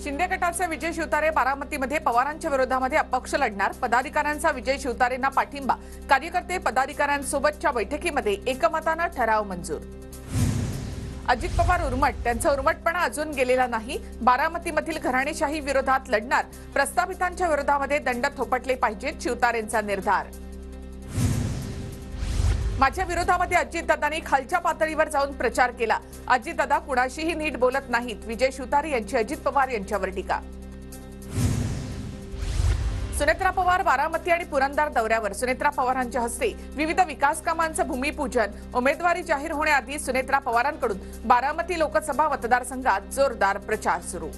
शिंदे गटाचे विजय शिवतारे बारामतीमध्ये पवारांच्या विरोधामध्ये अपक्ष लढणार। पदाधिकाऱ्यांचा विजय शिवतारेंना पाठिंबा। कार्यकर्ते पदाधिकाऱ्यांसोबतच्या बैठकीमध्ये एकमताने ठराव मंजूर। अजित पवार उर्मट, त्यांचा उर्मटपणा अजून गेलेला नाही। बारामतीमधील घराणेशाही विरोधात लढणार। प्रस्तावितांच्या विरोधामध्ये दंड थोपटले पाहिजेत, शिवतारेंचा निर्धार। माझ्या विरोधामध्ये अजितदादांनी खालच्या पातळीवर जाऊन प्रचार केला। अजितदादा कुणाशीही नीट बोलत नाहीत, विजय शिवतारे यांची अजित पवार यांच्यावर टीका। सुनेत्रा पवार बारामती आणि पुरंदर दौऱ्यावर। सुनेत्रा पवारांच्या हस्ते विविध विकास कामांचं भूमिपूजन। उमेदवारी जाहीर होण्याआधी सुनेत्रा पवारांकडून बारामती लोकसभा मतदारसंघात जोरदार प्रचार सुरू।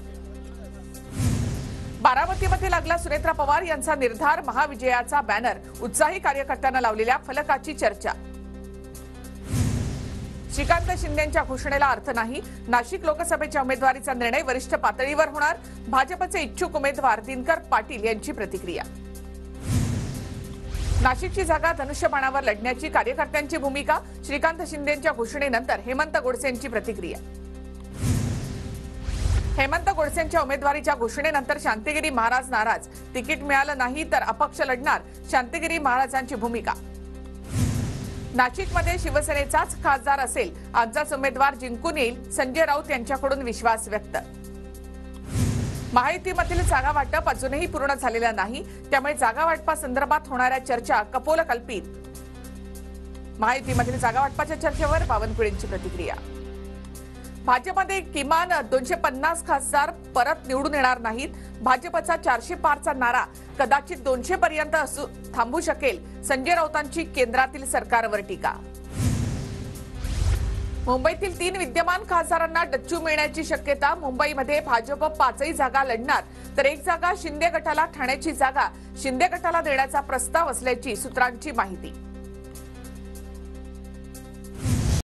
बारामतीमध्ये लागला सुनेत्रा पवार यांचा निर्धार। महाविजयाचा बॅनर। उत्साही कार्यकर्त्यांना लावलेल्या फलकाची चर्चा। श्रीकांत शिंदेंच्या घोषणेला अर्थ नाही। नाशिक लोकसभेच्या उमेदवारीचा निर्णय वरिष्ठ पातळीवर होणार। भाजपचे इच्छुक उमेदवार दिनकर पाटील यांची प्रतिक्रिया। नाशिकची जागा धनुष्यबाणावर लढण्याची कार्यकर्त्यांची भूमिका। श्रीकांत शिंदेंच्या घोषणेनंतर हेमंत गोडसेंची प्रतिक्रिया। हेमंत गोडसेंच्या उमेदवारीच्या घोषणेनंतर शांतिगिरी महाराज नाराज। तिकीट मिळालं नाही तर अपक्ष लढणार, शांतिगिरी महाराजांची भूमिका। नाशिकमध्ये शिवसेनेचाच खासदार असेल, आजचाच उमेदवार जिंकून येईल, संजय राऊत यांच्याकडून विश्वास व्यक्त। महायुतीमधील जागा वाटप अजूनही पूर्ण झालेलं नाही, त्यामुळे जागा वाटपासंदर्भात होणाऱ्या चर्चा कपोलकल्पित। महायुतीमधील जागा वाटपाच्या चर्चेवर बावनकुळेंची प्रतिक्रिया। भाजपमध्ये किमान 250 खासदार परत निवडून येणार नाहीत। भाजपचा 400 पारचा नारा कदाचित 200 पर्यंत थांबू शकेल, संजय राऊतांची केंद्रातील सरकारवर टीका। मुंबईतील 3 विद्यमान खासदारांना डच्चू मिळण्याची शक्यता। मुंबईमध्ये भाजप 5ही जागा लढणार, तर 1 जागा शिंदे गटाला। ठाण्याची जागा शिंदे गटाला देण्याचा प्रस्ताव असल्याची सूत्रांची माहिती।